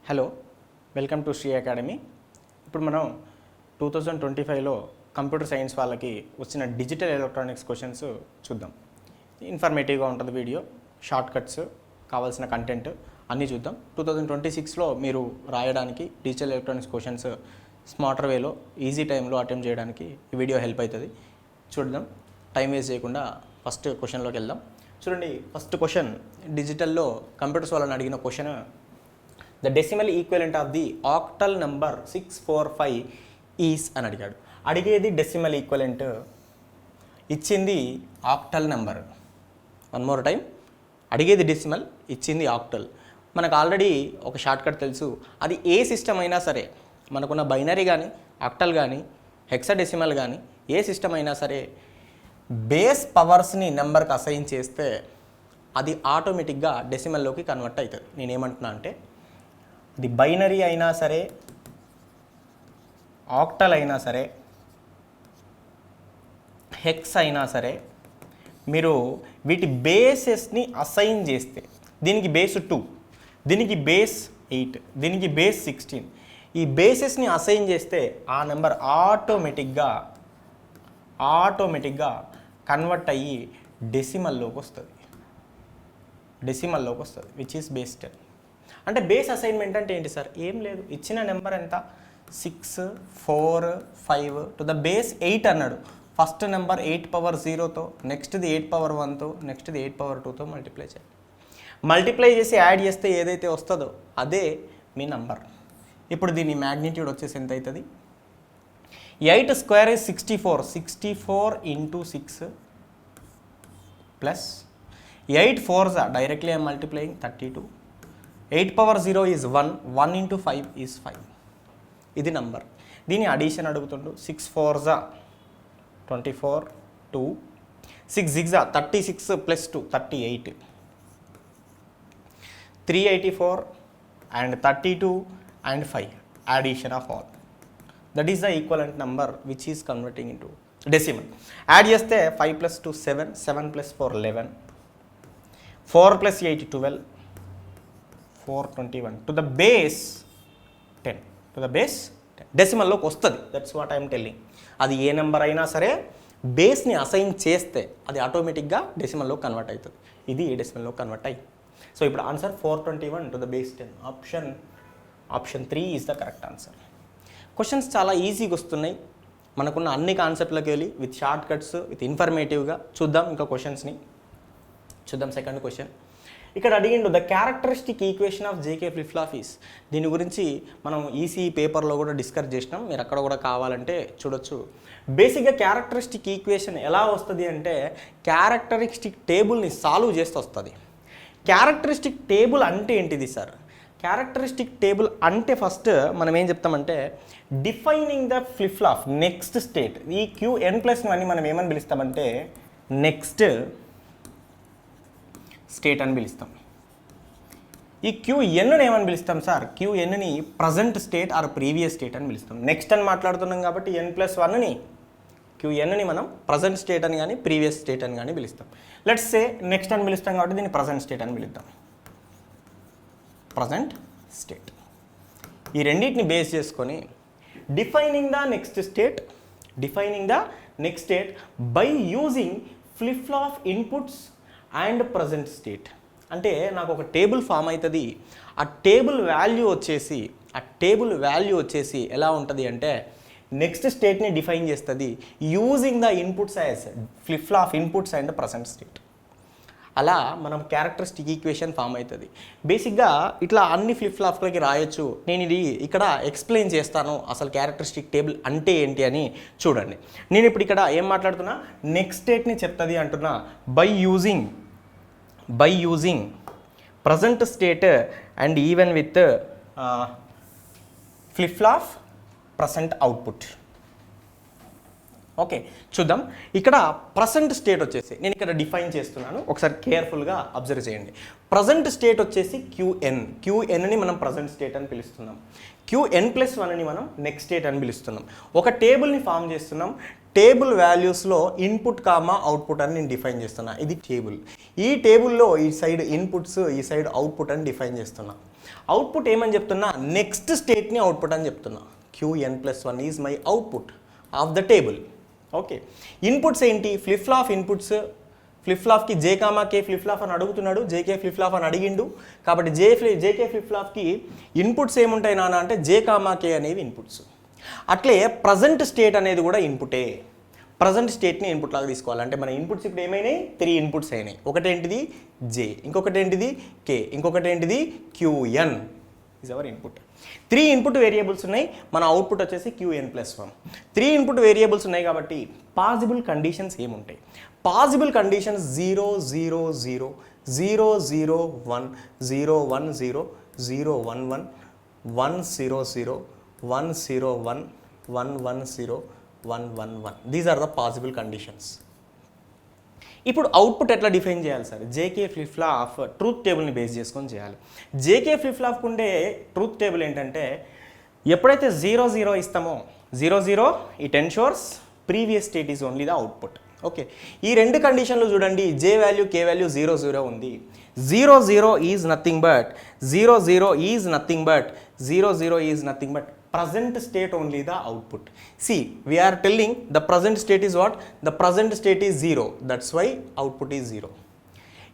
Hello, welcome to Shri academy. ఇప్పుడు మనం 2025లో computer science వాళ్ళకి వచ్చిన డిజిటల్ ఎలక్ట్రానిక్స్ క్వశ్చన్స్ చూద్దాం. ఇన్ఫర్మేటివ్గా ఉంటుంది వీడియో, షార్ట్ కట్స్, కావాల్సిన కంటెంట్ అన్నీ చూద్దాం. 2026లో మీరు రాయడానికి డిజిటల్ ఎలక్ట్రానిక్స్ క్వశ్చన్స్ స్మార్టర్ వేలో ఈజీ టైంలో అటెంప్ట్ చేయడానికి ఈ వీడియో హెల్ప్ అవుతుంది. చూద్దాం, టైం వేస్ట్ చేయకుండా ఫస్ట్ క్వశ్చన్లోకి వెళ్దాం. చూడండి, ఫస్ట్ క్వశ్చన్ డిజిటల్లో కంప్యూటర్స్ వాళ్ళని అడిగిన question, the decimal equivalent of the octal number 645 is అని అడిగాడు. అడిగేది డెసిమల్ ఈక్వలెంట్, ఇచ్చింది octal number. One more time, అడిగేది డెసిమల్, ఇచ్చింది ఆక్టల్. మనకు ఆల్రెడీ ఒక షార్ట్ కట్ తెలుసు, అది ఏ సిస్టమ్ అయినా సరే, మనకున్న బైనరీ కానీ ఆక్టల్ కానీ హెక్సాడెసిమల్ కానీ ఏ సిస్టమ్ అయినా సరే బేస్ పవర్స్ని నెంబర్కి అసైన్ చేస్తే అది ఆటోమేటిక్గా డెసిమల్లోకి కన్వర్ట్ అవుతుంది. నేనేమంటున్నా అంటే, ఇది బైనరీ అయినా సరే, ఆక్టల్ అయినా సరే, హెక్స్ అయినా సరే, మీరు వీటి బేసెస్ని అసైన్ చేస్తే, దీనికి బేస్ 2, దీనికి బేస్ 8, దీనికి బేస్ 16, ఈ బేసెస్ని అసైన్ చేస్తే ఆ నెంబర్ ఆటోమేటిక్గా కన్వర్ట్ అయ్యి డెసిమల్లోకి వస్తుంది. Which is base 10. అంటే బేస్ అసైన్మెంట్ అంటే ఏంటి సార్? ఏం లేదు, ఇచ్చిన నెంబర్ ఎంత 6, 4, 5 టు ద బేస్ 8 అన్నాడు. ఫస్ట్ నెంబర్ 8 పవర్ 0తో, నెక్స్ట్ది 8 పవర్ 1తో, నెక్స్ట్ది 8 పవర్ 2తో మల్టిప్లై చేయాలి. మల్టిప్లై చేసి యాడ్ చేస్తే ఏదైతే వస్తుందో అదే మీ నంబర్. ఇప్పుడు దీని మ్యాగ్నిట్యూడ్ వచ్చేసి ఎంత అవుతుంది? 8 square is 64 into 6 plus 8 4s directly I'm multiplying 32. 8 power 0 is 1 into 5 is 5. ఇది నంబర్. దీని అడిషన్ అడుగుతుండు. 6 4s 24, 2, 6 6 36 plus 2 38, 384 and 32 and 5 addition of all. That is the equivalent number which is converting into decimal. Add చేస్తే 5 plus 2 7, 7 plus 4 11, 4 plus 8 12, 421 to the base 10. డెసిమల్లోకి వస్తుంది. That's what I'm telling. అది ఏ number అయినా సరే బేస్ని assign చేస్తే అది ఆటోమేటిక్గా డెసిమల్లో convert అవుతుంది. ఇది డెసిమల్లో కన్వర్ట్ అయ్యి. సో ఇప్పుడు answer 421 to the base 10. Option 3 is the correct answer. Questions చాలా ఈజీగా వస్తున్నాయి. మనకున్న అన్ని కాన్సెప్ట్లోకి వెళ్ళి విత్ షార్ట్ కట్స్, విత్ ఇన్ఫర్మేటివ్గా చూద్దాం. ఇంకా క్వశ్చన్స్ని చూద్దాం. సెకండ్ క్వశ్చన్ ఇక్కడ అడిగిండు, the characteristic equation of JK flip flop is. దీని గురించి మనం ఈసీ పేపర్లో కూడా డిస్కస్ చేసినాం, మీరు అక్కడ కూడా కావాలంటే చూడొచ్చు. బేసిక్గా క్యారెక్టరిస్టిక్ ఈక్వేషన్ ఎలా వస్తుంది అంటే, క్యారెక్టరిస్టిక్ టేబుల్ని సాల్వ్ చేస్తూ వస్తుంది. క్యారెక్టరిస్టిక్ టేబుల్ అంటే ఏంటిది సార్? క్యారెక్టరిస్టిక్ టేబుల్ అంటే ఫస్ట్ మనం ఏం చెప్తామంటే, defining the flip flop next state. ఈ Qn+1 మనం ఏమని పిలుస్తామంటే నెక్స్ట్ స్టేట్ అని పిలుస్తాం. ఈ Qnని ఏమని పిలుస్తాం సార్? Qnని present state or previous state అని పిలుస్తాం. నెక్స్ట్ అని మాట్లాడుతున్నాం కాబట్టి n+1ని Qnని మనం ప్రజెంట్ స్టేట్ అని కానీ ప్రీవియస్ స్టేట్ అని కానీ పిలుస్తాం. లెట్స్ సే నెక్స్ట్ అని పిలుస్తాం కాబట్టి దీన్ని ప్రజెంట్ స్టేట్ అని పిలుద్దాం. Present state. ఈ రెండింటిని బేస్ చేసుకొని defining the next state by using flip flop inputs and present state. అంటే నాకు ఒక టేబుల్ ఫామ్ అవుతుంది. ఆ టేబుల్ వాల్యూ వచ్చేసి ఎలా ఉంటుంది అంటే, నెక్స్ట్ స్టేట్ని డిఫైన్ చేస్తుంది using the inputs as flip flop inputs and present state. అలా మనం క్యారెక్టరిస్టిక్ ఈక్వేషన్ ఫామ్ అవుతుంది. బేసిక్గా ఇట్లా అన్ని ఫ్లిప్ ఫ్లాప్లకి రాయొచ్చు. నేను ఇది ఇక్కడ ఎక్స్ప్లెయిన్ చేస్తాను అసలు క్యారెక్టరిస్టిక్ టేబుల్ అంటే ఏంటి అని చూడండి. నేను ఇప్పుడు ఇక్కడ ఏం మాట్లాడుతున్నా, నెక్స్ట్ స్టేట్ని చెప్తుంది అంటున్నా. By using present state and even with flip flop present output. Okay, చూద్దాం. ఇక్కడ ప్రజెంట్ స్టేట్ వచ్చేసి నేను ఇక్కడ డిఫైన్ చేస్తున్నాను, ఒకసారి కేర్ఫుల్గా అబ్జర్వ్ చేయండి. ప్రజెంట్ స్టేట్ వచ్చేసి Qnని మనం ప్రజెంట్ స్టేట్ అని పిలుస్తున్నాం. Qn+1ని మనం నెక్స్ట్ స్టేట్ అని పిలుస్తున్నాం. ఒక టేబుల్ని ఫామ్ చేస్తున్నాం. టేబుల్ వాల్యూస్లో ఇన్పుట్ కామా అవుట్పుట్ అని నేను డిఫైన్ చేస్తున్నా. ఇది టేబుల్. ఈ టేబుల్లో ఈ సైడ్ ఇన్పుట్స్, ఈ సైడ్ అవుట్పుట్ అని డిఫైన్ చేస్తున్నా. అవుట్పుట్ ఏమని చెప్తున్నా, నెక్స్ట్ స్టేట్ని అవుట్పుట్ అని చెప్తున్నా. Qn+1 is my output of the table. Okay, inputs ఏంటి, ఫ్లిప్ ఫ్లాప్ ఇన్పుట్స్. ఫ్లిప్ ఫ్లాప్కి J, K ఫ్లిప్ ఫ్లాప్ అని అడుగుతున్నాడు, JK ఫ్లిప్ ఫ్లాప్ అని అడిగిండు. కాబట్టి JK ఫ్లిప్ ఫ్లాప్కి ఇన్పుట్స్ ఏముంటాయి నాన్న అంటే J, K అనేవి ఇన్పుట్స్. అట్లే ప్రజెంట్ స్టేట్ అనేది కూడా ఇన్పుటే. ప్రజెంట్ స్టేట్ని ఇన్పుట్ లాగా తీసుకోవాలి. అంటే మన ఇన్పుట్స్ ఇప్పుడు ఏమైనాయి, 3 ఇన్పుట్స్ అయినాయి. ఒకటి ఏంటిది J, ఇంకొకటి ఏంటిది K, ఇంకొకటి ఏంటిది Qn is our input. 3 input variables ఉన్నాయి, మన అవుట్పుట్ వచ్చేసి Qn+1. 3 ఇన్పుట్ వేరియబుల్స్ ఉన్నాయి కాబట్టి పాసిబుల్ కండిషన్స్ ఏముంటాయి, possible conditions 0 0 0 0 0 1 0 1 0 0 1 1 1 0 0 1 0 1 1 1 0 1 1 1. These are the possible conditions. ఇప్పుడు అవుట్పుట్ ఎట్లా డిఫైన్ చేయాలి sir, JK flip flop truth టేబుల్ని బేస్ చేసుకొని చేయాలి. JK ఫ్లిప్ ఫ్లాప్కి ఉండే ట్రూత్ టేబుల్ ఏంటంటే, ఎప్పుడైతే 0 0 ఇస్తామో 0 0 it ఎన్షోర్స్ previous state is only the output. Okay, ఈ రెండు కండిషన్లు చూడండి, J వాల్యూ K వాల్యూ 0 0 ఉంది. 0 0 is nothing but 0 0 is nothing but 0 0 is nothing but present state only the output. See, we are telling the present state is what? The present state is 0. That's why output is 0.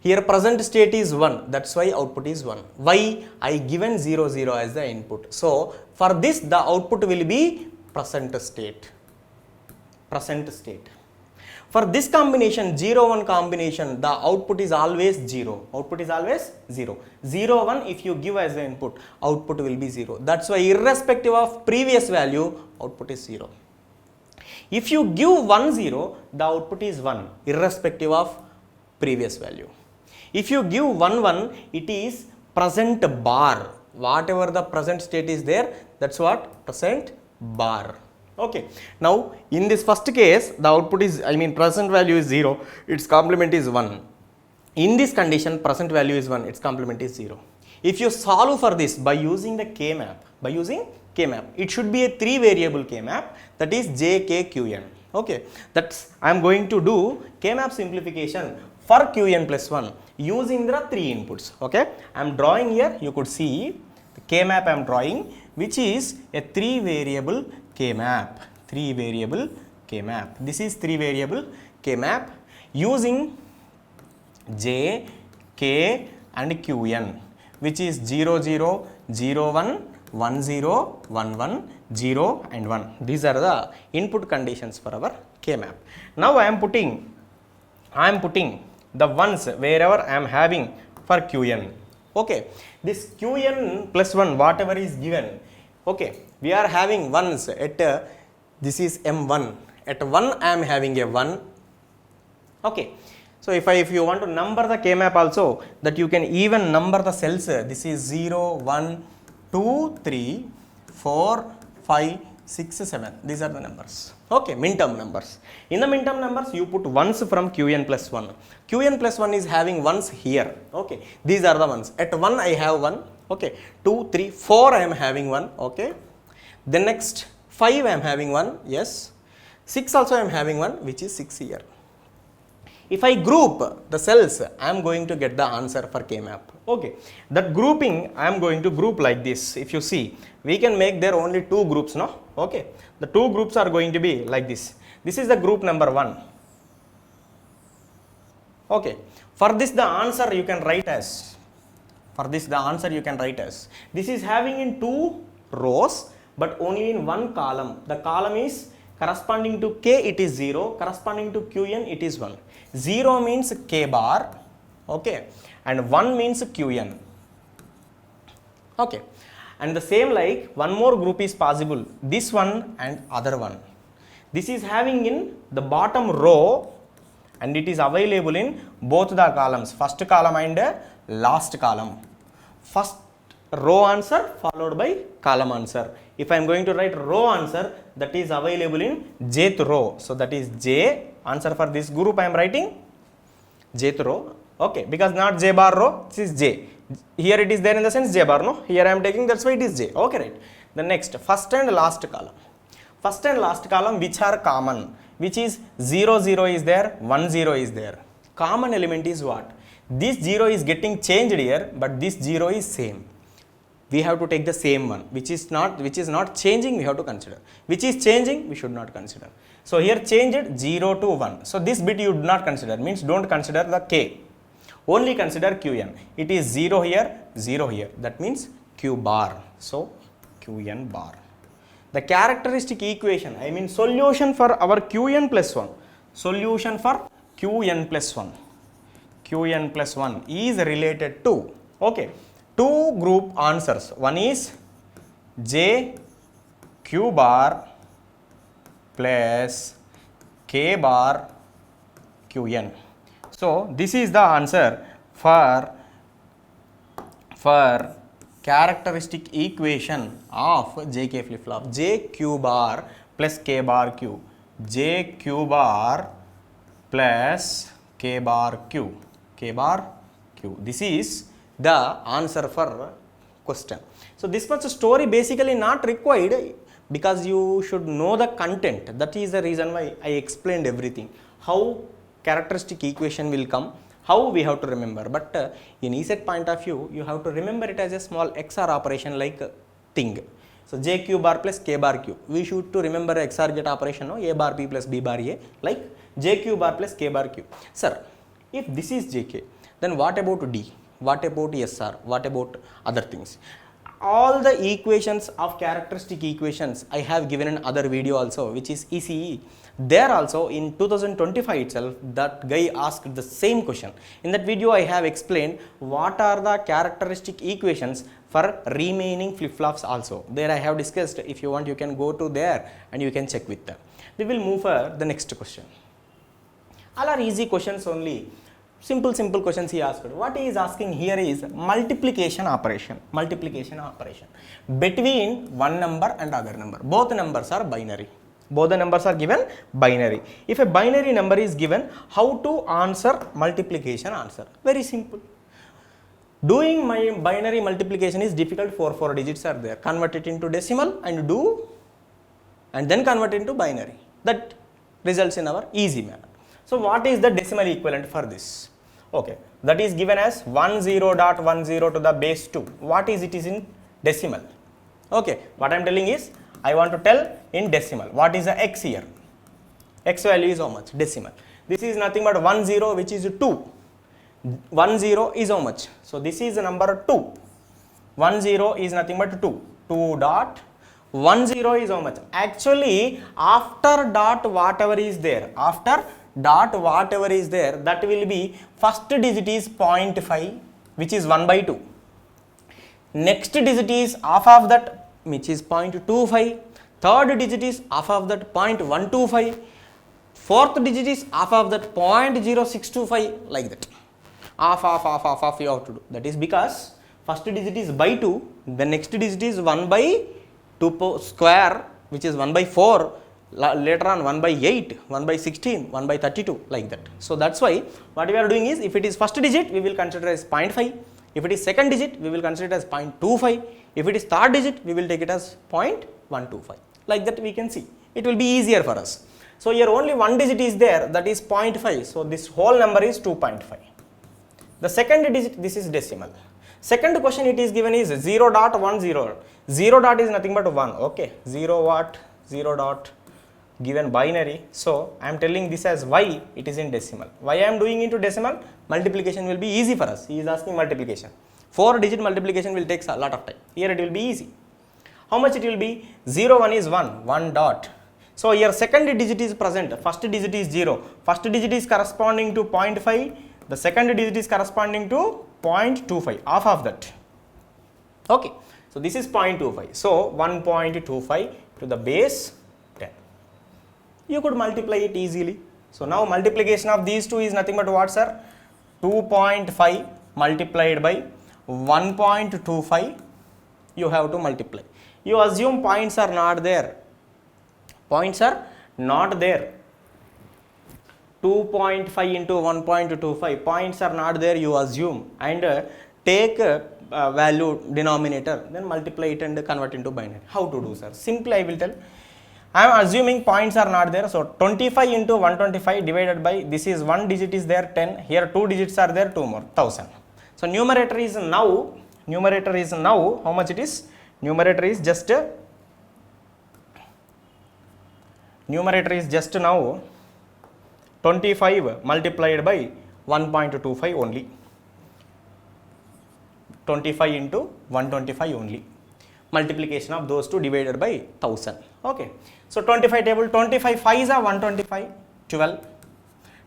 Here present state is 1. That's why output is 1. Why? I given 0 0 as the input. So, for this the output will be present state. Present state. For this combination, 0 1 combination, the output is always 0. Output is always 0. 0 1 if you give as the input, output will be 0. That's why irrespective of previous value, output is 0. If you give 1 0, the output is 1 irrespective of previous value. If you give 1 1, it is present bar. Whatever the present state is there, that's what present bar. Okay, now in this first case the output is, present value is 0, its complement is 1. In this condition present value is 1, its complement is 0. If you solve for this by using the K map, it should be a 3 variable K map, that is JKQN. Okay, that's I am going to do K map simplification for Qn+1 using the 3 inputs. Okay, I am drawing here, you could see the K map I am drawing, which is a 3 variable K map. 3 variable K map. This is 3 variable K map using J, K and Qn, which is 0 0 0 1 1 0 1 1 0 and 1. These are the input conditions for our K map. Now I am putting the ones wherever I am having for Qn. Okay, this Qn+1 whatever is given. Okay, we are having ones at this is M1. At 1 I am having a 1. Okay, so if you want to number the K map also, that you can even number the cells. This is 0 1 2 3 4 5 6 7. These are the numbers. Okay, min-term numbers. In the min-term numbers you put ones from Qn+1. Qn+1 is having ones here. Okay, these are the ones. At 1 I have 1. Okay, 2 3 4 I am having 1. Okay, then next 5 I am having 1. Yes, 6 also I am having 1, which is 6 here. If I group the cells, I am going to get the answer for K map. Okay, that grouping I am going to group like this. If you see, we can make there only 2 groups, no? Okay, the 2 groups are going to be like this. This is the group number 1. Okay, for this the answer you can write as, this is having in 2 rows but only in 1 column. The column is corresponding to K, it is 0, corresponding to Qn, it is 1. 0 means K bar, okay, and 1 means Qn. Okay, and the same like one more group is possible, this one and other one. This is having in the bottom row and it is available in both the columns, first column and last column. First row answer followed by column answer. If I am going to write row answer, that is available in jth row, so that is J. Answer for this group I am writing jth row. Okay, because not J bar row, this is J. Here it is there in the sense J bar, no? Here I am taking, that's why it is J. Okay, right. The next first and last column. First and last column which are common, which is 0 0 is there, 1 0 is there. Common element is what? This 0 is getting changed here, but this 0 is same. We have to take the same one, which is not changing, we have to consider. Which is changing, we should not consider. So here changed 0 to 1. So this bit you do not consider, means don't consider the k. Only consider qn. It is 0 here, 0 here. That means q bar. So qn bar. The characteristic equation, I mean solution for our qn plus 1. Solution for qn plus 1. Qn plus 1 is related to, okay, two group answers. One is j q bar plus k bar qn. So this is the answer for characteristic equation of jk flip flop. J q bar plus k bar q. J q bar plus k bar q. K bar q. This is the answer for question. So this much story basically not required, because you should know the content. That is the reason why I explained everything. How characteristic equation will come, how we have to remember. But in ECET point of view, you have to remember it as a small XOR operation like thing. So jq bar plus k bar q. We should to remember XOR gate operation, no? A bar b plus b bar a, like jq bar plus k bar q. Sir, if this is jk, then what about d? What about SR? What about other things? All the equations of characteristic equations I have given in other video also, which is ECE. There also in 2025 itself, that guy asked the same question. In that video I have explained what are the characteristic equations for remaining flip-flops also. There I have discussed. If you want, you can go to there and you can check with them. We will move for the next question. All are easy questions only. Simple questions he asked. What he is asking here is multiplication operation. Multiplication operation between one number and other number. Both numbers are binary. Both the numbers are given binary. If a binary number is given, how to answer multiplication answer? Very simple. Doing my binary multiplication is difficult. 4 digits are there. Convert it into decimal and then convert it into binary. That results in our easy manner. So what is the decimal equivalent for this? Okay, that is given as 10.10 to the base 2. What is it is in decimal? Okay, what I am telling is, I want to tell in decimal. What is the x here? X value is how much? Decimal. This is nothing but 10, which is 2. 10 is how much? So this is the number 2. 10 is nothing but 2. 2.10 is how much? Actually, after dot whatever is there, that will be first digit is 0.5, which is 1/2. Next digit is half of that, which is 0.25. Third digit is half of that, 0.125. Fourth digit is half of that, 0.0625, like that. Half you have to do. That is because first digit is by 2, the next digit is 1/2 square, which is 1/4. Later on 1/8, 1/16, 1/32, like that. So that's why what we are doing is, if it is first digit, we will consider as 0.5. If it is second digit, we will consider it as 0.25. If it is third digit, we will take it as 0.125. Like that we can see. It will be easier for us. So here only one digit is there, that is 0.5. So this whole number is 2.5. The second digit, this is decimal. Second question it is given is 0.10. 0 dot is nothing but 1. Okay, 0 dot given binary. So I am telling this as y, it is in decimal. Why I am doing into decimal? Multiplication will be easy for us. He is asking multiplication. 4 digit multiplication will take a lot of time. Here it will be easy. How much it will be? 0, 1 is 1 dot. So here second digit is present, first digit is 0. First digit is corresponding to 0.5, the second digit is corresponding to 0.25, half of that. Okay, so this is 0.25. So 1.25 to the base 10. You could multiply it easily. So now multiplication of these two is nothing but what, sir? 2.5 multiplied by 1.25. You have to multiply. You assume points are not there. Points are not there. 2.5 into 1.25. Points are not there, you assume, and take value denominator, then multiply it and convert into binary. How to do, sir? Simply I will tell. I am assuming points are not there. So 25 into 125 divided by, this is 1 digit is there 10, here 2 digits are there, 2 more, 1000. So numerator is now how much it is? Numerator is just now 25 multiplied by 1.25 only. 25 into 125 only. Multiplication of those two divided by 1000. Okay. So 25 table, 25 5s are 125, 12.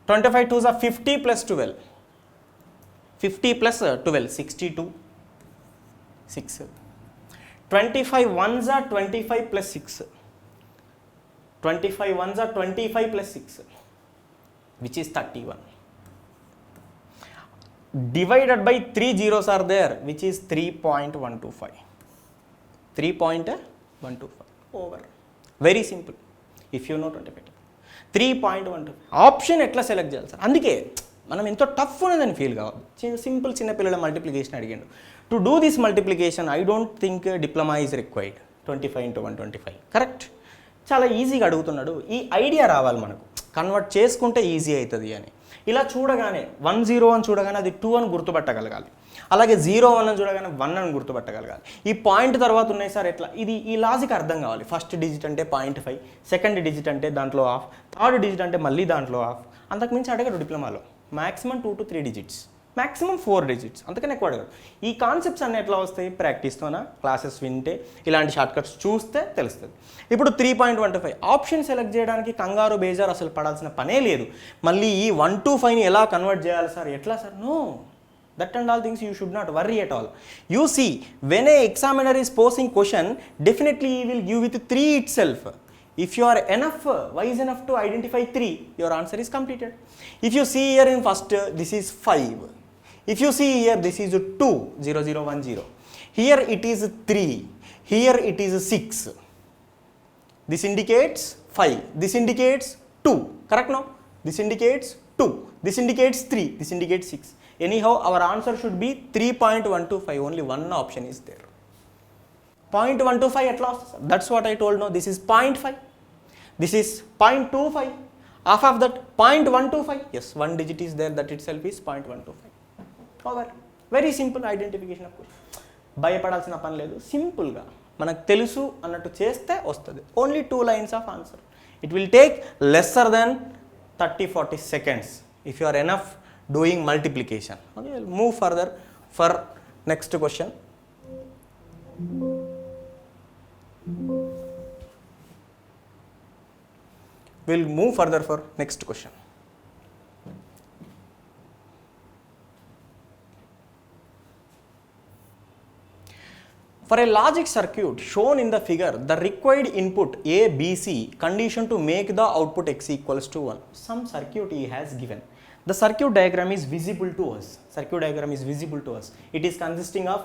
25 2s are 50 plus 12. 50 plus 12, 62, 6. 25 1s are 25 plus 6. 25 1s are 25 plus 6, which is 31. Divided by 3 zeros are there, which is 3.125. 3.125 over. Very simple. If you know 25. 3.125. Option ఎట్లా select చేయాలి sir? అందుకే మనం ఎంతో tough ఉన్నదని feel కావాలి. Simple చిన్నపిల్లల multiplication అడిగాడు. To do this multiplication I don't think diploma is required. 25 into 125. Correct. చాలా ఈజీగా అడుగుతున్నాడు. ఈ ఐడియా రావాలి మనకు, కన్వర్ట్ చేసుకుంటే ఈజీ అవుతుంది అని. ఇలా చూడగానే 1 0 అని చూడగానే అది 2 అని గుర్తుపట్టగలగాలి. అలాగే 0 1 అని చూడగానే 1 అని గుర్తుపట్టగలగాలి. ఈ పాయింట్ తర్వాత ఉన్నాయి సార్ ఎట్లా, ఇది ఈ లాజిక్ అర్థం కావాలి. ఫస్ట్ డిజిట్ అంటే 0.5, సెకండ్ డిజిట్ అంటే దాంట్లో హాఫ్, థర్డ్ డిజిట్ అంటే మళ్ళీ దాంట్లో హాఫ్. అంతకుమించి అడగడు డిప్లొమాలో. Maximum 2 to 3 digits, maximum 4 digits, అంతకనే ఎక్కువ అడగడు. ఈ కాన్సెప్ట్స్ అన్నీ ఎట్లా వస్తాయి? ప్రాక్టీస్తోనా, క్లాసెస్ వింటే, ఇలాంటి షార్ట్కట్స్ చూస్తే తెలుస్తుంది. ఇప్పుడు 3.125 ఆప్షన్ సెలెక్ట్ చేయడానికి కంగారు బేజార్ అసలు పడాల్సిన పనే లేదు. మళ్ళీ ఈ 1 to 5ని ఎలా కన్వర్ట్ చేయాలి సార్, ఎట్లా sir? No, that and all things you should not worry at all. You see, when a examiner is posing question, definitely he will give with 3 itself. If you are wise enough to identify 3, your answer is completed. If you see here in first, this is 5. If you see here, this is 2, 0 0 1 0. Here it is 3. Here it is 6. This indicates 5. This indicates 2. Correct now? This indicates 2. This indicates 3. This indicates 6. Anyhow, our answer should be 3.125. Only one option is there. 0.125 at last. That's what I told. No, this is 0.5. This is 0.25. Half of that 0.125. Yes, one digit is there. That itself is 0.125. Over. Very simple identification of question. భయపడాల్సిన పని లేదు. సింపుల్గా మనకు తెలుసు అన్నట్టు చేస్తే వస్తుంది. Only 2 lines of answer. It will take lesser than 30-40 seconds if you are enough doing multiplication. Okay, we'll move further for next question. We'll move further for next question. For a logic circuit shown in the figure, the required input A, B, C condition to make the output X equals to 1. Some circuit he has given. The circuit diagram is visible to us. It is consisting of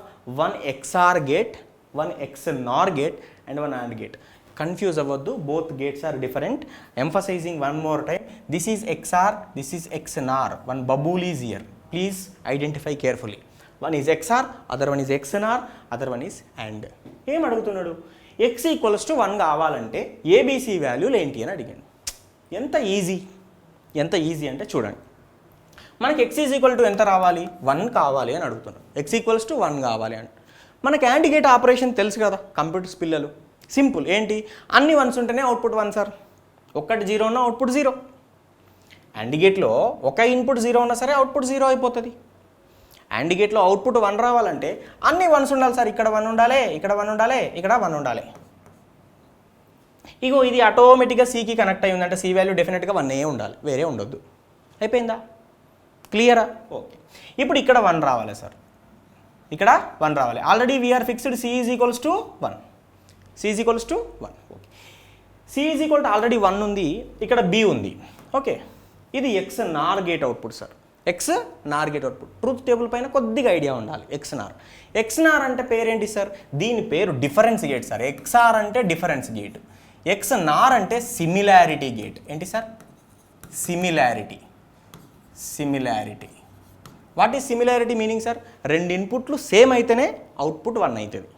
one XOR gate, one XNOR gate and one AND gate. Confuse avaddu, both gates are different. Emphasizing one more time, this is XOR, this is XNOR. One bubble is here. Please identify carefully. One is XOR, other one is XNOR, other one is AND. ఏం అడుగుతున్నాడు? X equals to 1 కావాలంటే ABC వాల్యూలు ఏంటి అని అడిగాను. ఎంత easy అంటే చూడండి, మనకి X ఈజ్ ఈక్వల్ టు ఎంత రావాలి? 1 కావాలి అని అడుగుతున్నాడు. X ఈక్వల్స్ టు 1 కావాలి అంటే మనకి AND గేట్ ఆపరేషన్ తెలుసు కదా, కంప్యూటర్స్ పిల్లలు. సింపుల్, ఏంటి? అన్ని 1s ఉంటేనే అవుట్పుట్ 1 సార్. ఒక్కటి 0 ఉన్నా అవుట్పుట్ 0. AND గేట్లో ఒక ఇన్పుట్ 0 ఉన్నా సరే అవుట్పుట్ 0 అయిపోతుంది. AND గేట్లో అవుట్పుట్ 1 రావాలంటే అన్ని 1s ఉండాలి సార్. ఇక్కడ 1 ఉండాలి, ఇక్కడ 1 ఉండాలి, ఇక్కడ 1 ఉండాలి. ఇగో ఇది ఆటోమేటిక్గా సికి కనెక్ట్ అయ్యి ఉందంటే సి వాల్యూ డెఫినెట్గా 1 ఉండాలి, వేరే ఉండొద్దు. అయిపోయిందా? క్లియరా? ఓకే. ఇప్పుడు ఇక్కడ 1 రావాలి సార్, ఇక్కడ 1 రావాలి. Already we are fixed C is equals to 1. C is equals to 1. Okay, C is equal to already 1 ఉంది, ఇక్కడ బి ఉంది. ఓకే, ఇది XNOR gate output sir. XNOR gate output. Truth table పైన కొద్దిగా idea ఉండాలి. X నార్ అంటే పేరేంటి sir? దీని పేరు డిఫరెన్స్ గేట్ సార్. ఎక్స్ఆర్ అంటే డిఫరెన్స్ గేట్, ఎక్స్ నార్ అంటే సిమిలారిటీ గేట్. ఏంటి sir? Similarity. What is similarity meaning sir? రెండు ఇన్పుట్లు సేమ్ అయితేనే అవుట్పుట్ 1 అవుతుంది.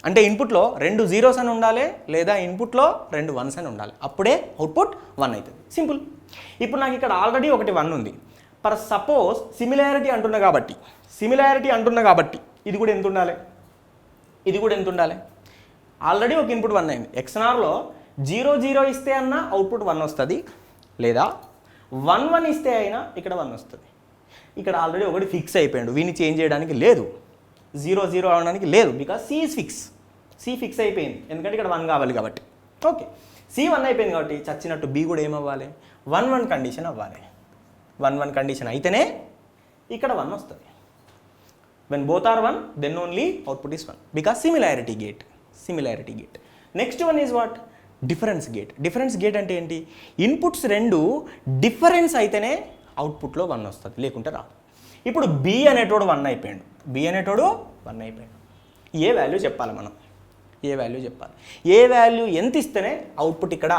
అంటే ఇన్పుట్లో 2 జీరోస్ అని ఉండాలి లేదా ఇన్పుట్లో 2 వన్స్ అని ఉండాలి, అప్పుడే అవుట్పుట్ 1 అవుతుంది. సింపుల్. ఇప్పుడు నాకు ఇక్కడ ఆల్రెడీ ఒకటి 1 ఉంది. ఫర్ సపోజ్ సిమిలారిటీ అంటున్నా కాబట్టి ఇది కూడా ఎంత ఉండాలి, ఇది కూడా ఎంత ఉండాలి. ఆల్రెడీ ఒక ఇన్పుట్ 1 అయింది. ఎక్స్ఎన్ఆర్లో 0 0 ఇస్తే అన్న అవుట్పుట్ 1 వస్తుంది, లేదా 1 1 ఇస్తే అయినా ఇక్కడ 1 వస్తుంది. ఇక్కడ ఆల్రెడీ ఒకటి ఫిక్స్ అయిపోయాడు, వీని చేంజ్ చేయడానికి లేదు, 0 0 అవడానికి లేదు, because C is fix. C fix అయిపోయింది ఎందుకంటే ఇక్కడ 1 కావాలి కాబట్టి. ఓకే, సి 1 అయిపోయింది కాబట్టి చచ్చినట్టు బి కూడా ఏమవ్వాలి, 1 1 కండిషన్ అవ్వాలి. 1 1 కండిషన్ అయితేనే ఇక్కడ 1 వస్తుంది. When both are 1 then only output is 1 because similarity gate. Next one is what, difference gate అంటే ఏంటి, ఇన్పుట్స్ 2 డిఫరెన్స్ అయితేనే అవుట్పుట్లో 1 వస్తుంది, లేకుంటే రాదు. ఇప్పుడు బి అనేటోడు 1 అయిపోయాడు, ఏ వాల్యూ చెప్పాలి మనం, ఏ వాల్యూ ఎంత ఇస్తేనే అవుట్పుట్ ఇక్కడ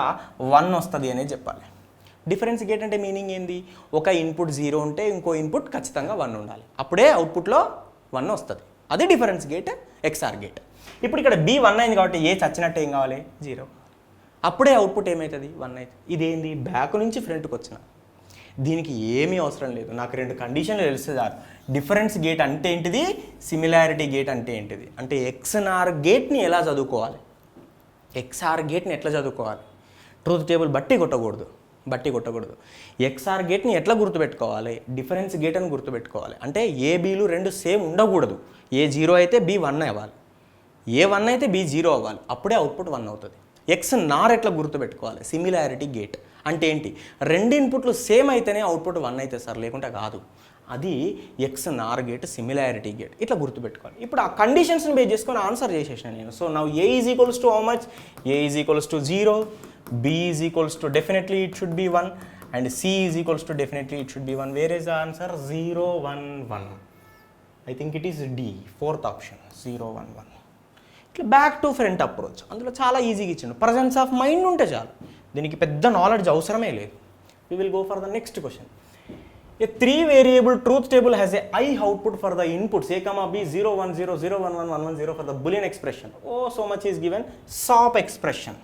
1 వస్తుంది అనేది చెప్పాలి. డిఫరెన్స్ గేట్ అంటే మీనింగ్ ఏంది, ఒక ఇన్పుట్ 0 ఉంటే ఇంకో ఇన్పుట్ ఖచ్చితంగా 1 ఉండాలి, అప్పుడే అవుట్పుట్లో 1 వస్తుంది. అది డిఫరెన్స్ గేట్, ఎక్స్ఆర్ గేట్. ఇప్పుడు ఇక్కడ బి 1 అయింది కాబట్టి ఏ చచ్చినట్టు ఏం కావాలి, 0, అప్పుడే అవుట్పుట్ ఏమవుతుంది, 1 అవుతుంది. ఇదేంది, బ్యాక్ నుంచి ఫ్రంట్కి వచ్చిన, దీనికి ఏమీ అవసరం లేదు, నాకు 2 కండిషన్లు తెలిస్తే చాలు. డిఫరెన్స్ గేట్ అంటే ఏంటిది, సిమిలారిటీ గేట్ అంటే ఏంటిది, అంటే ఎక్స్ఎన్ఆర్ గేట్ని ఎలా చదువుకోవాలి, ఎక్స్ఆర్ గేట్ని ఎట్లా చదువుకోవాలి, ట్రూత్ టేబుల్ బట్టి కొట్టకూడదు. ఎక్స్ఆర్ గేట్ని ఎట్లా గుర్తుపెట్టుకోవాలి, డిఫరెన్స్ గేట్ అని గుర్తుపెట్టుకోవాలి. అంటే ఏ బీలు 2 సేమ్ ఉండకూడదు, ఏ 0 అయితే బి 1 అవ్వాలి, ఏ 1 అయితే బి 0 అవ్వాలి, అప్పుడే అవుట్పుట్ 1 అవుతుంది. ఎక్స్ఎన్ఆర్ ఎట్లా గుర్తుపెట్టుకోవాలి, సిమిలారిటీ గేట్ అంటే ఏంటి, 2 ఇన్పుట్లు సేమ్ అయితేనే అవుట్పుట్ 1 అవుతుంది సార్, లేకుంటే కాదు. అది ఎక్స్ఎన్ఆర్ గేట్, సిమిలారిటీ గేట్, ఇట్లా గుర్తుపెట్టుకోవాలి. ఇప్పుడు ఆ కండిషన్స్ని బేస్ చేసుకొని ఆన్సర్ చేసేసాను నేను. So now A is equals to how much, A is equals to 0, B is equals to definitely it should be 1 and C is equals to definitely it should be 1. Where is the answer, 0 1 1. I think it is D, 4th option, 0 1 1. ఇట్లా back to front approach, అందులో చాలా ఈజీగా ఇచ్చిండు. Presence of mind ఉంటే చాలు, దీనికి పెద్ద knowledge అవసరమే లేదు. We will go for the next question. A 3-variable truth table has a I output for the inputs a comma b 0 1 0 0 1 1 1 1 0 for the Boolean expression. Oh, so much is given. SOP expression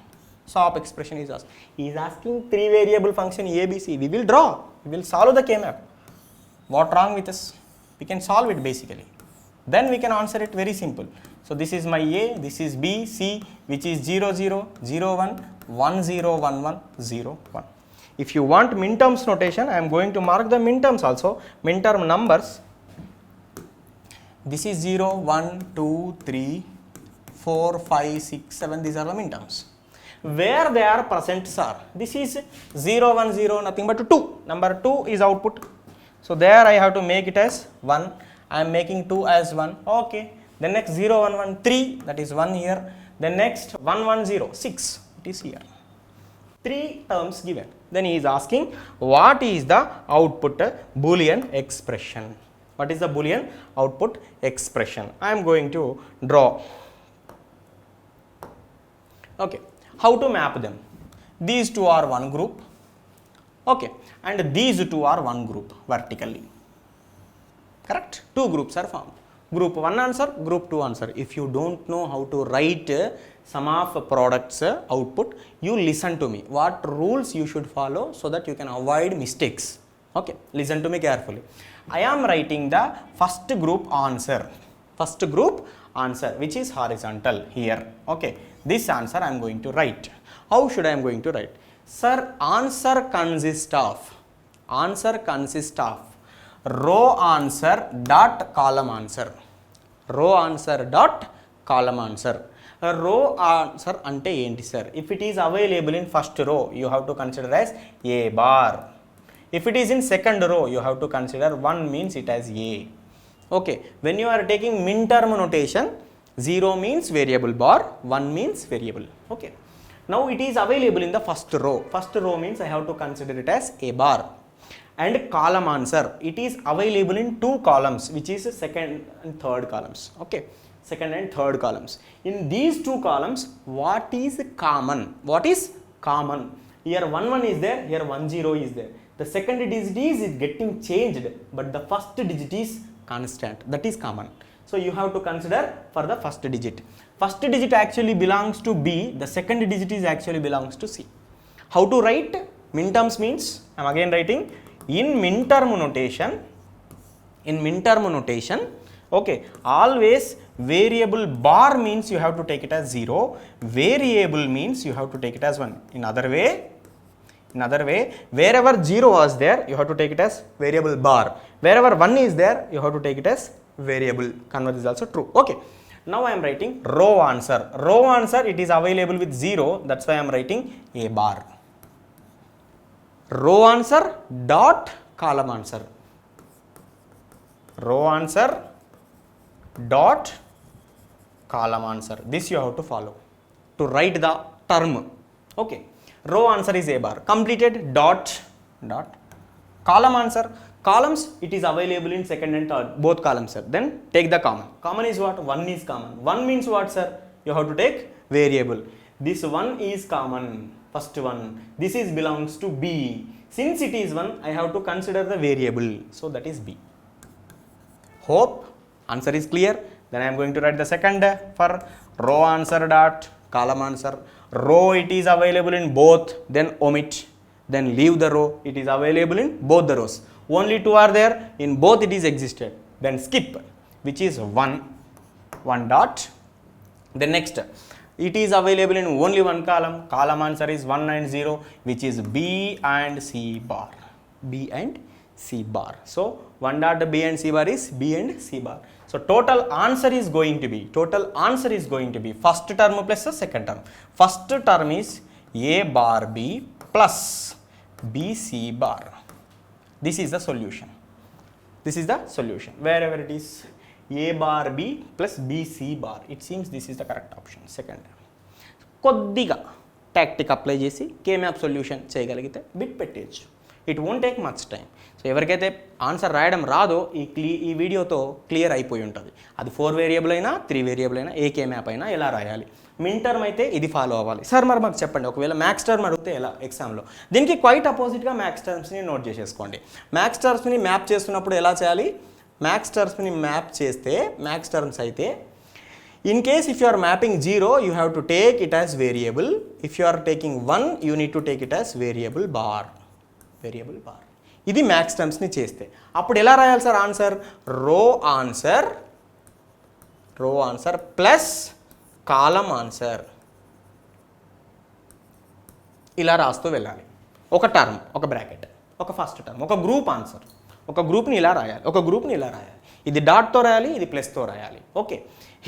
is asked. He is asking 3-variable function a b c. We will draw. We will solve the K-map. What wrong with us? We can solve it basically. Then we can answer it very simple. So this is my a, this is b, c, which is 0 0 0 1 1 0 1 1 0 1. If you want min terms notation, I am going to mark the min terms also. Min term numbers. This is 0, 1, 2, 3, 4, 5, 6, 7. These are the min terms. Where they are present, sir? This is 0, 1, 0, nothing but 2. Number 2 is output. So there I have to make it as 1. I am making 2 as 1. Okay. Then next 0, 1, 1, 3. That is 1 here. Then next 1, 1, 0, 6. It is here. 3 terms given. Then he is asking what is the output Boolean expression. What is the Boolean output expression? I am going to draw. Okay, how to map them? These two are one group. Okay, and these two are one group vertically. Correct? Two groups are formed. Group 1 answer, group 2 answer. If you don't know how to write sum of products output, you listen to me. What rules you should follow so that you can avoid mistakes. Okay, listen to me carefully. I am writing the first group answer which is horizontal here. Okay, this answer I am going to write. How should I am going to write? Sir, answer consists of row answer dot column answer. Row answer dot column answer. Row answer ante enti sir? If it is available in first row, you have to consider as a bar. If it is in second row, you have to consider 1 means it as a. Okay, when you are taking min term notation, 0 means variable bar, 1 means variable. Okay, now it is available in the first row. First row means I have to consider it as a bar. And column answer, it is available in 2 columns, which is second and third columns. Okay, second and third columns. In these 2 columns, what is common? Here 1 1 is there, here 1 0 is there. The second digit is getting changed, but the first digit is constant. That is common. So you have to consider for the first digit. First digit actually belongs to B, the second digit is actually belongs to C. How to write? Minterms means, I am again writing in minterm notation, okay, always variable bar means you have to take it as 0, variable means you have to take it as 1. In other way, wherever 0 was there, you have to take it as variable bar. Wherever 1 is there, you have to take it as variable. Converse is also true. Okay. Now I am writing row answer. Row answer, it is available with 0. That's why I am writing A bar. Row answer dot column answer. Row answer dot column answer. This you have to follow to write the term. Okay. Row answer is A bar. Completed. Dot column answer. Columns, it is available in second and third, both columns, sir. Then take the common. Common is what? 1 is common. 1 means what, sir? You have to take variable. This 1 is common, first one. This is belongs to B. Since it is 1, I have to consider the variable. So that is B. Hope answer is clear. Then I am going to write the second for row answer dot column answer. Row, it is available in both, then omit. Then leave the row, it is available in both the rows. Only 2 are there, in both it is existed. Then skip, which is 1 dot. Then next, it is available in only one column. Column answer is 1 and 0, which is B and C bar. B and C bar. So 1 dot B and C bar is B and C bar. So total answer is going to be first term plus the second term. First term is A bar B plus B C bar. This is the solution. Wherever it is A bar B plus B C bar, it seems this is the correct option. Second. కొద్దిగా tactic apply చేసి K-మ్యాప్ solution చేయగలిగితే bit పెట్టేయచ్చు. It won't take much time. So ఎవరికైతే answer రాయడం రాదో ఈ వీడియోతో క్లియర్ అయిపోయి ఉంటుంది. అది 4 వేరియబుల్ అయినా 3 వేరియబుల్ అయినా ఏ K-మ్యాప్ అయినా ఎలా రాయాలి. మిన్ టర్మ్ అయితే ఇది ఫాలో అవ్వాలి. సార్ మరి మాకు చెప్పండి, ఒకవేళ మ్యాక్స్ టర్మ్ అడిగితే ఎలా ఎగ్జామ్లో? దీనికి క్వైట్ అపోజిట్గా మ్యాక్స్ టర్మ్స్ని నోట్ చేసేసుకోండి. మ్యాక్స్ టర్మ్స్ని మ్యాప్ చేస్తున్నప్పుడు ఎలా చేయాలి? మ్యాక్స్ టర్మ్స్ని మ్యాప్ చేస్తే మ్యాక్స్ టర్మ్స్ అయితే in case if you are mapping 0, you have to take it as variable. If you are taking 1, you need to take it as variable bar. ఇది max టర్మ్స్ని చేస్తే అప్పుడు ఎలా రాయాలి సార్ ఆన్సర్? రో answer plus column answer ఇలా రాస్తూ వెళ్ళాలి. ఒక టర్మ్, ఒక బ్రాకెట్, ఒక ఫస్ట్ టర్మ్, ఒక గ్రూప్ ఆన్సర్, ఒక గ్రూప్ని ఇలా రాయాలి, ఒక గ్రూప్ని ఇలా రాయాలి. ఇది డాట్తో రాయాలి, ఇది ప్లస్తో రాయాలి. Okay,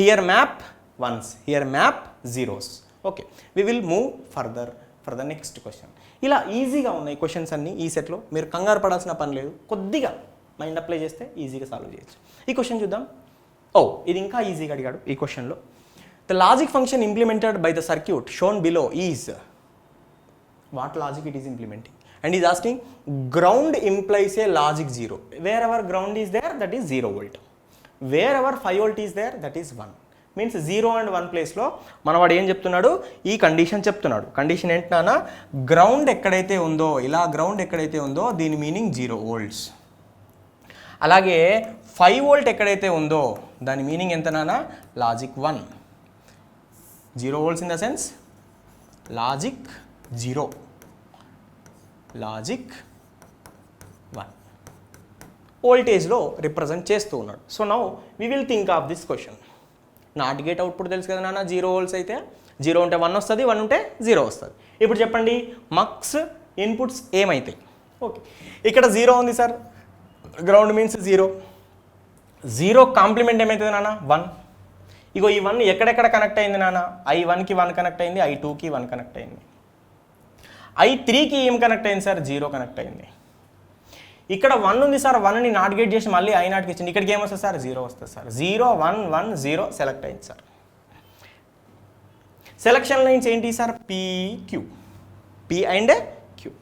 here map ones, here map zeros. Okay, we will move for the next question. ఇలా ఈజీగా ఉన్నాయి క్వశ్చన్స్ అన్నీ ఈ సెట్లో. మీరు కంగారు పడాల్సిన పని లేదు, కొద్దిగా మైండ్ అప్లై చేస్తే ఈజీగా సాల్వ్ చేయొచ్చు. ఈ క్వశ్చన్ చూద్దాం. ఇది ఇంకా ఈజీగా అడిగాడు ఈ క్వశ్చన్లో. The logic function implemented by the circuit shown below is what logic it is implementing? And he is asking ground implies a logic 0. Wherever ground is there, that is 0 volt. Wherever 5 volt is there, that is 1. Means 0 and 1 place లో మనవాడు ఏం చెప్తున్నాడు? ఈ condition చెప్తున్నాడు. Condition ఏంటన్నా, ground ఎక్కడైతే ఉందో, ఇలా గ్రౌండ్ ఎక్కడైతే ఉందో దీని మీనింగ్ 0 volts. అలాగే 5 volt ఎక్కడైతే ఉందో దాని మీనింగ్ ఎంతనా? Logic 1. 0 volts in the sense logic 0. Logic 1 వోల్టేజ్లో రిప్రజెంట్ చేస్తూ ఉన్నాడు. So now we will think of this question. Not gate output తెలుసు కదా నాన్న, 0 volts అయితే 0 ఉంటే 1 వస్తుంది, 1 ఉంటే 0 వస్తుంది. ఇప్పుడు చెప్పండి మక్స్ ఇన్పుట్స్ ఏమైతాయి? ఓకే, ఇక్కడ 0 ఉంది సార్, గ్రౌండ్ మీన్స్ 0 కాంప్లిమెంట్ ఏమవుతుంది నాన్న? 1. ఇగో ఈ 1 ఎక్కడెక్కడ కనెక్ట్ అయింది నాన్న? I1కి 1 కనెక్ట్ అయింది, I2కి 1 కనెక్ట్ అయింది, I3కి ఏం కనెక్ట్ అయింది సార్? 0 కనెక్ట్ అయింది. ఇక్కడ 1 ఉంది సార్, 1ని నాట్ గేట్ చేసి మళ్ళీ I0కి ఇచ్చింది, ఇక్కడికి ఏమొస్తుంది సార్? 0 వస్తుంది సార్. 0 1 1 0 సెలెక్ట్ అయింది సార్. సెలెక్షన్ లైన్స్ ఏంటి సార్? P and Q.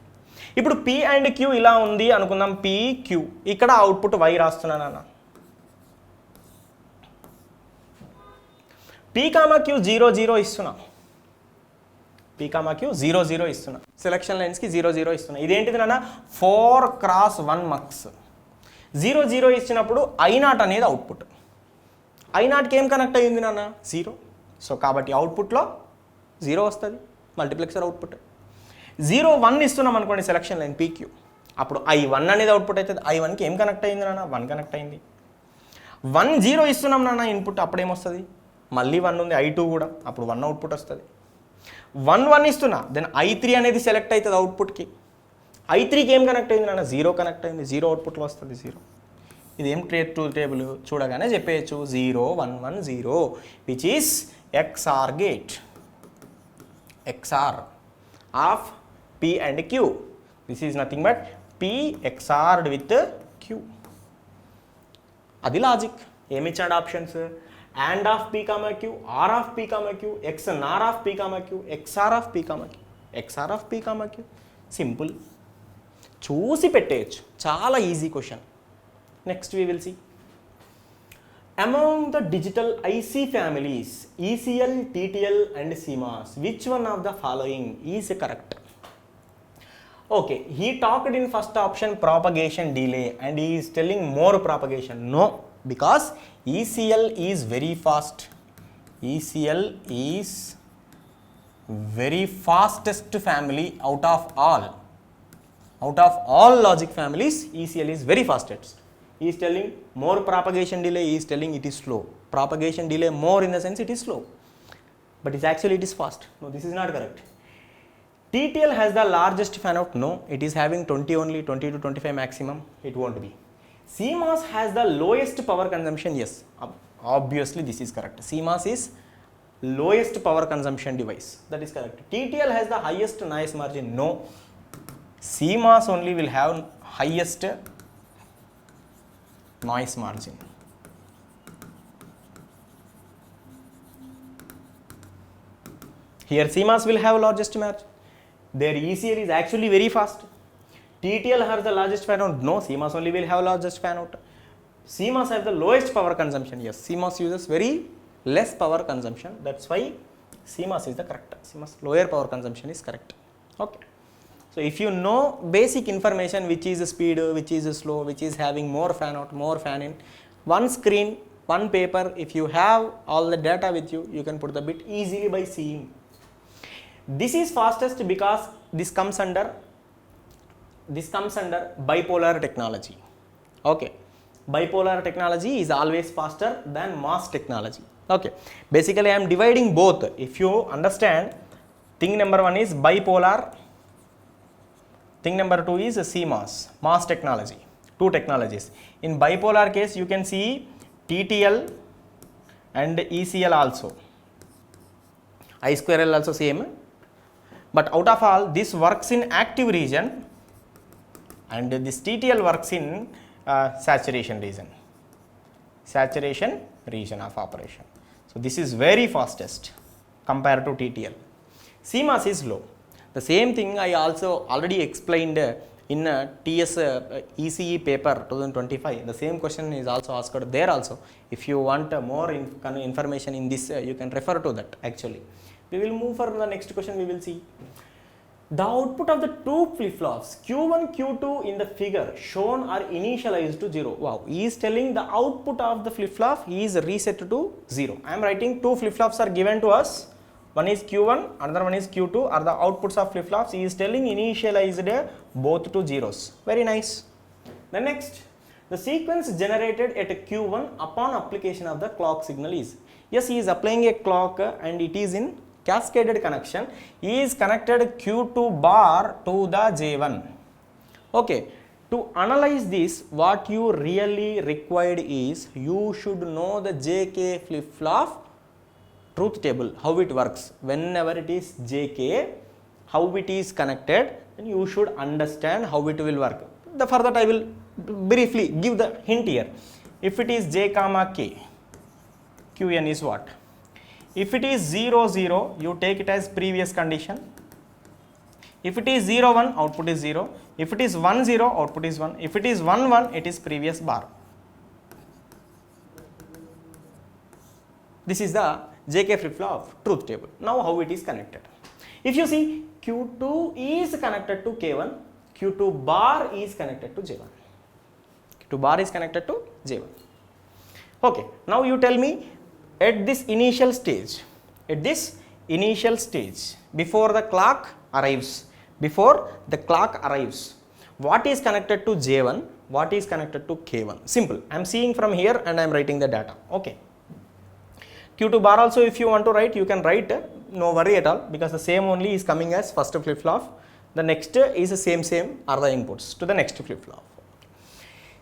ఇప్పుడు P అండ్ Q ఇలా ఉంది అనుకుందాం, PQ. ఇక్కడ అవుట్పుట్ Y రాస్తున్నాను అన్న. P, Q 0 0 ఇస్తున్నా, P, Q 0 0 ఇస్తున్నా, సెలెక్షన్ లైన్స్కి 0 0 ఇస్తున్నా. ఇదేంటిది నాన్న? 4x1 mux. 0 0 ఇచ్చినప్పుడు I0 అనేది అవుట్పుట్. I0కి ఏం కనెక్ట్ అయ్యింది నాన్న? 0. సో కాబట్టి అవుట్పుట్లో 0 వస్తుంది, మల్టీప్లెక్సర్ అవుట్పుట్. 0, 1 ఇస్తున్నాం అనుకోండి సెలక్షన్ లైన్ PQ, అప్పుడు I1 అనేది అవుట్పుట్ అవుతుంది. I1కి ఏం కనెక్ట్ అయ్యింది నాన్న? 1 కనెక్ట్ అయింది. 1, 0 ఇస్తున్నాం నాన్న ఇన్పుట్, అప్పుడు ఏమొస్తుంది? మళ్ళీ 1 ఉంది, I2 కూడా, అప్పుడు 1 అవుట్పుట్ వస్తుంది. 1, 1 ఇస్తున్నా, దెన్ I3 అనేది సెలెక్ట్ అవుతుంది అవుట్పుట్కి. I3కి ఏం కనెక్ట్ అయింది నాన్న? 0 కనెక్ట్ అయింది, 0 అవుట్పుట్లో వస్తుంది 0. ఇది ఏం ట్రూత్ టేబుల్ చూడగానే చెప్పేయచ్చు 0, 1, 1, 0 which is XOR gate, XOR of P and Q. This is nothing but P XORed with Q. అది లాజిక్. ఏమి ఇచ్చాడు options? AND of P, Q, R of P, Q, XNOR of P, Q, XOR of P, Q, XOR of P, Q. Simple, చూసి పెట్టేయచ్చు, చాలా easy question. Next we will see. Among the digital IC families, ECL, TTL and CMOS, which one of the following is correct? Okay, he talked in first option propagation delay and he is telling more propagation. No, because ECL is very fast. ECL is very fastest family out of all. Out of all logic families, ECL is very fastest. He is telling more propagation delay, he is telling it is slow. Propagation delay more in the sense it is slow, but it's actually it is fast. No, this is not correct. TTL has the largest fan out. No, it is having 20 only, 20 to 25 maximum. It won't be. CMOS has the lowest power consumption. Yes, obviously this is correct. CMOS is lowest power consumption device. That is correct. TTL has the highest noise margin. No, CMOS only will have highest noise margin. Here CMOS will have largest margin. Their ECL is actually very fast. TTL has the largest fan out. No, CMOS only will have largest fan out. CMOS has the lowest power consumption. Yes, CMOS uses very less power consumption. That's why CMOS is the correct. CMOS lower power consumption is correct. Okay. So if you know basic information, which is speed, which is slow, which is having more fan out, more fan in, one screen, one paper, if you have all the data with you, you can put the bit easily by seeing. This is fastest because this comes under bipolar technology. Okay, bipolar technology is always faster than MOS technology. Okay, basically I am dividing both. If you understand, thing number 1 is bipolar, thing number 2 is CMOS, MOS technology, two technologies. In bipolar case, you can see TTL and ECL also. I2L also same. But out of all, this works in active region and this TTL works in saturation region. Saturation region of operation. So this is very fastest compared to TTL. CMOS is low. The same thing I also already explained in TS ECE paper 2025. The same question is also asked there also. If you want more information in this, you can refer to that actually. We will move for the next question. We will see. The output of the two flip-flops Q1, Q2 in the figure shown are initialized to 0. Wow, he is telling the output of the flip-flop is reset to 0. I am writing two flip-flops are given to us. One is Q1, another one is Q2 are the outputs of flip-flops. He is telling initialized both to zeros. Very nice. The next, the sequence generated at Q1 upon application of the clock signal is. Yes, he is applying a clock and it is in cascaded connection. He is connected Q2 bar to the J1. Okay, to analyze this, what you really required is you should know the JK flip-flop truth table, how it works. Whenever it is JK, how it is connected, then you should understand how it will work. For that I will briefly give the hint here. If it is J comma K, Qn is what? If it is 0, 0, you take it as previous condition. If it is 0, 1, output is 0. If it is 1, 0, output is 1. If it is 1, 1, it is previous bar. This is the JK flip-flop truth table. Now how it is connected. If you see, Q2 is connected to K1, Q2 bar is connected to J1. Q2 bar is connected to J1. Okay, now you tell me at this initial stage, before the clock arrives, what is connected to J1, what is connected to K1? Simple. I am seeing from here and I am writing the data. Okay. Q2 bar also, if you want to write, you can write, no worry at all, because the same only is coming as first flip-flop. The next is the same are the inputs to the next flip-flop.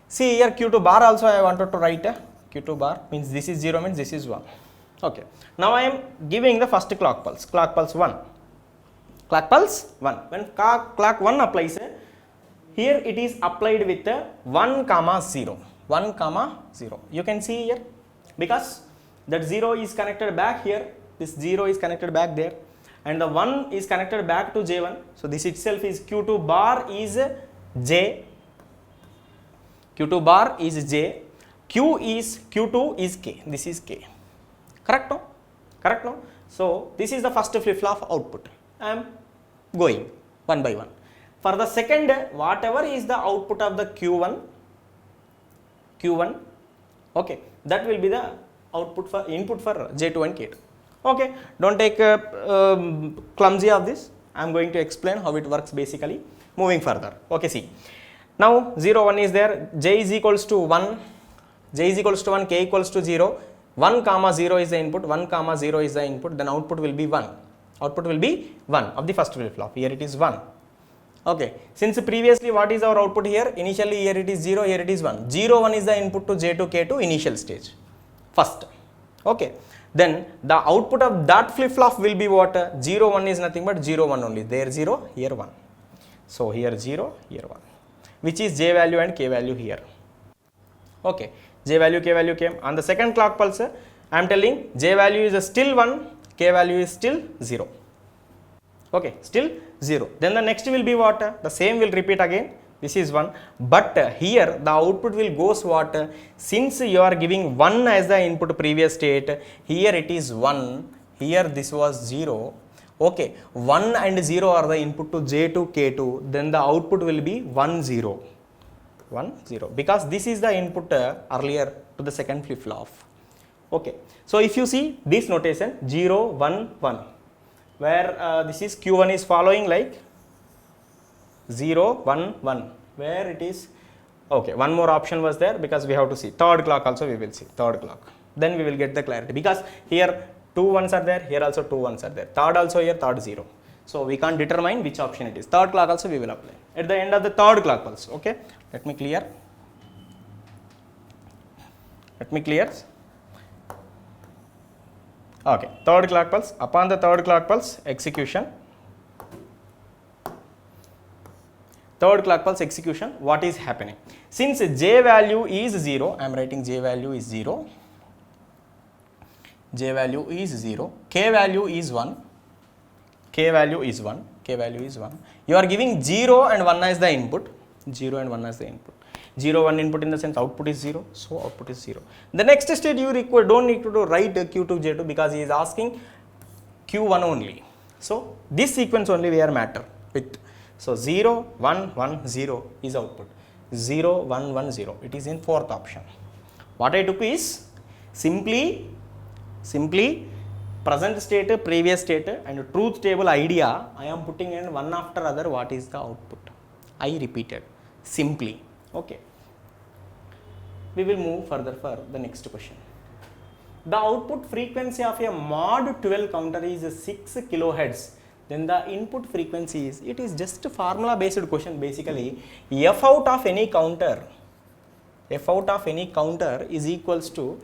See here, Q2 bar also I wanted to write. Q2 bar means this is 0, means this is 1. Okay. Now I am giving the first clock pulse 1. When clock 1 applies, here it is applied with 1, 0. You can see here, because that 0 is connected back here, this 0 is connected back there, and the 1 is connected back to J1. So this itself is Q2 bar is J. Q2 bar is J. Q2 is K. This is K. Correct no? So this is the first flip-flop output. I am going one by one. For the second, whatever is the output of the Q1, okay, that will be the input for J2 and K2. Okay, don't take clumsy of this. I am going to explain how it works basically. Moving further. Okay, see. Now 0, 1 is there. J is equals to 1. J is equals to 1. K equals to 0. 1, 0 is the input. 1, 0 is the input. Then output will be 1. Output will be 1 of the first flip-flop. Here it is 1. Okay. Since previously what is our output here? Initially here it is 0. Here it is 1. 0, 1 is the input to J2, K2 initial stage. First. Okay. Then the output of that flip-flop will be what? 0, 1 is nothing but 0, 1 only. There 0, here 1. So here 0, here 1. Which is J value and K value here. Okay. J value, K value came. On the second clock pulse, I am telling J value is still 1, K value is still 0. Okay, still 0. Then the next will be what? The same will repeat again. This is 1. But here the output will goes what? Since you are giving 1 as the input previous state, here it is 1, here this was 0. Okay, 1 and 0 are the input to J2, K2. Then the output will be 1, 0. 1, 0, because this is the input earlier to the second flip-flop. Okay, so if you see this notation 0, 1, 1, where this is Q1 is following like 0, 1, 1, where it is, okay, one more option was there, because we have to see third clock also we will see, third clock. Then we will get the clarity, because here 2 1s are there, here also 2 1s are there, third also here, third 0. So we can't determine which option it is. Third clock also we will apply at the end of the third clock pulse. Okay, let me clear. Okay, third clock pulse. Upon the third clock pulse execution, what is happening? Since J value is 0, I am writing J value is 0. J value is 0. K value is 1. K value is 1. You are giving 0 and 1 as the input. 0 and 1 as the input. 0, 1 input in the sense output is 0. So output is 0. The next state you don't need to write Q2, J2, because he is asking Q1 only. So this sequence only we are matter with. So 0, 1, 1, 0 is output. 0, 1, 1, 0. It is in fourth option. What I took is simply present state, previous state and truth table idea. I am putting in one after other what is the output. I repeated simply. Okay. We will move further for the next question. The output frequency of a mod 12 counter is 6 kilohertz. Then the input frequency is, it is just a formula based question basically. F out of any counter is equals to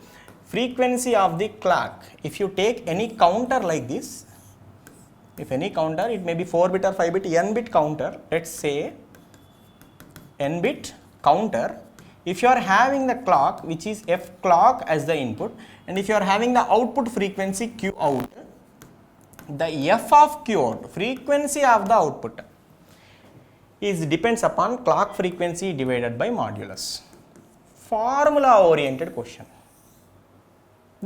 frequency of the clock. If you take any counter like this, if any counter, it may be 4-bit or 5-bit, n-bit counter, let's say n-bit counter. If you are having the clock which is f clock as the input, and if you are having the output frequency q out, the f of q out, frequency of the output, is depends upon clock frequency divided by modulus. Formula oriented question.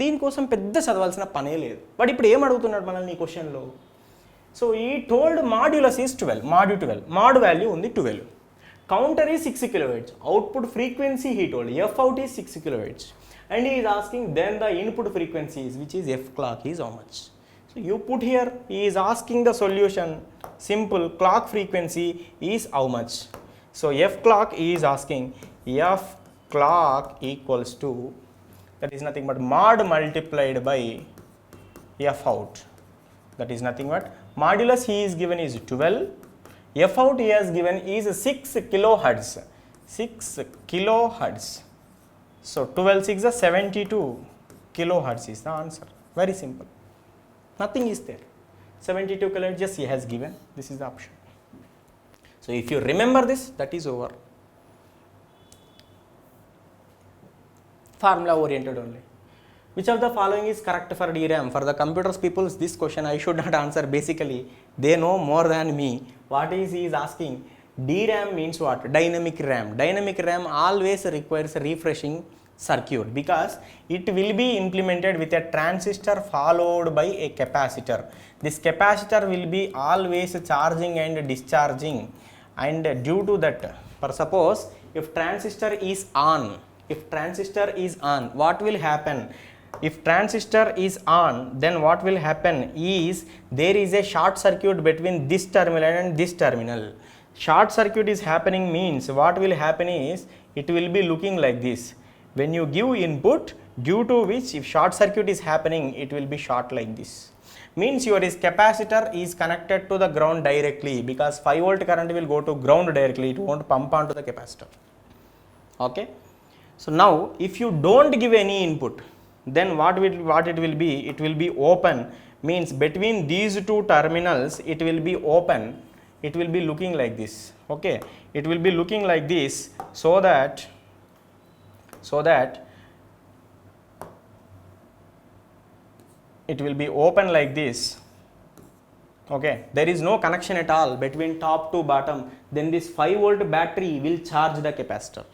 దీనికోసం పెద్ద చదవాల్సిన పనే లేదు. But ఇప్పుడు ఏం అడుగుతున్నాడు మనల్ని ఈ క్వశ్చన్లో? So he told modulus is 12, mod value ఉంది 12, counter is 6 kilohertz, output frequency he told, F out is 6 kilohertz, and he is asking then the input frequencies, which is f clock, is how much. So you put here, he is asking the solution, simple, clock frequency is how much. So f clock, he is asking f clock equals to, that is nothing but mod multiplied by f out, that is nothing but modulus he is given is 12, f out he has given is 6 kilohertz, 6 kilohertz. So 12 6 is 72 kilohertz is the answer. Very simple. Nothing is there. 72 kilohertz just he has given. This is the option. So if you remember this, that is over. Formula oriented only. Which of the following is correct for DRAM? For the computers people, this question I should not answer. Basically, they know more than me. What is he is asking? DRAM means what? Dynamic RAM. Dynamic RAM always requires refreshing circuit because it will be implemented with a transistor followed by a capacitor. This capacitor will be always charging and discharging, and due to that, for suppose if transistor is on, what will happen? If transistor is on, then what will happen is there is a short circuit between this terminal and this terminal. Short circuit is happening means what will happen is it will be looking like this. When you give input, due to which if short circuit is happening, it will be short like this. Means your capacitor is connected to the ground directly because 5 volt current will go to ground directly. It won't pump onto the capacitor. Okay. So now if you don't give any input, then what it will be? It will be open. Means between these two terminals, it will be open. It will be looking like this. Okay. It will be looking like this so that it will be open like this. Okay, there is no connection at all between top to bottom. Then this 5 volt battery will charge the capacitor.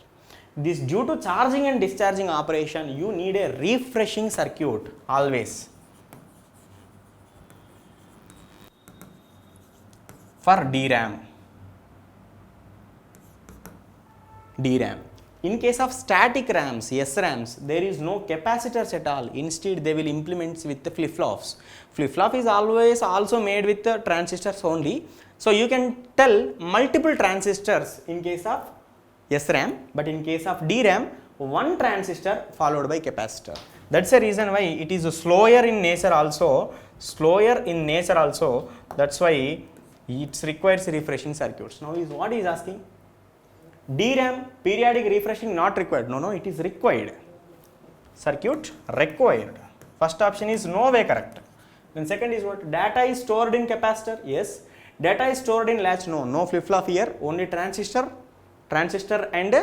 This due to charging and discharging operation, you need a refreshing circuit always. For DRAM. In case of static RAMs, SRAMs, there is no capacitors at all. Instead, they will implement with the flip-flops. Flip-flop is always also made with the transistors only. So you can tell multiple transistors in case of SRAM, but in case of DRAM, one transistor followed by capacitor. That's the reason why it is slower in nature also. That's why it requires refreshing circuits. Now what is asking? DRAM periodic refreshing not required. No, it is required. Circuit required. First option is no way correct. Then second is what? Data is stored in capacitor. Yes. Data is stored in latch. No flip-flop here. Only transistor and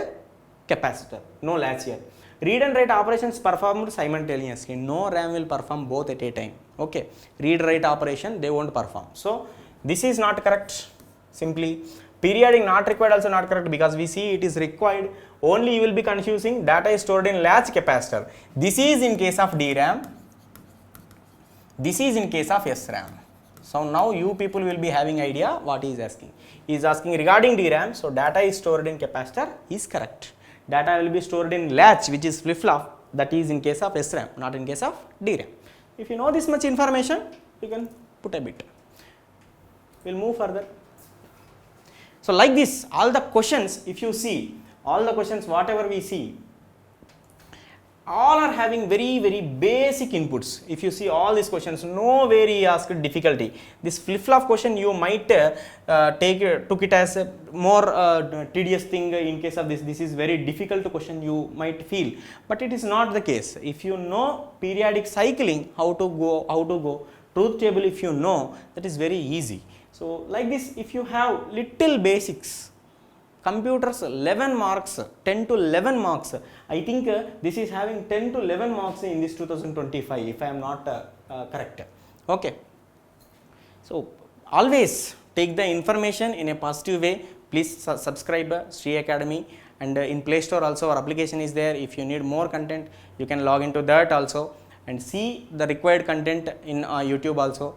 capacitor. No latch here. Read and write operations performed simultaneously. No RAM will perform both at a time. Okay. Read write operation they won't perform. So this is not correct. Simply. Periodic not required also not correct because we see it is required. Only you will be confusing data is stored in latch capacitor. This is in case of DRAM. This is in case of SRAM. So now you people will be having idea what he is asking. He is asking regarding DRAM. So data is stored in capacitor is correct. Data will be stored in latch which is flip-flop. That is in case of SRAM, not in case of DRAM. If you know this much information, you can put a bit. We will move further. So like this, all the questions, if you see, all the questions, whatever we see, all are having very, very basic inputs. If you see all these questions, no very asked difficulty. This flip-flop question you might took it as a more tedious thing in case of this. This is very difficult question you might feel, but it is not the case. If you know periodic cycling, how to go, truth table if you know, that is very easy. So like this, if you have little basics, computers 11 marks, 10 to 11 marks, I think this is having 10 to 11 marks in this 2025 if I am not correct. Okay. So always take the information in a positive way. Please subscribe Sree Academy, and in Play Store also our application is there. If you need more content, you can log into that also and see the required content in YouTube also.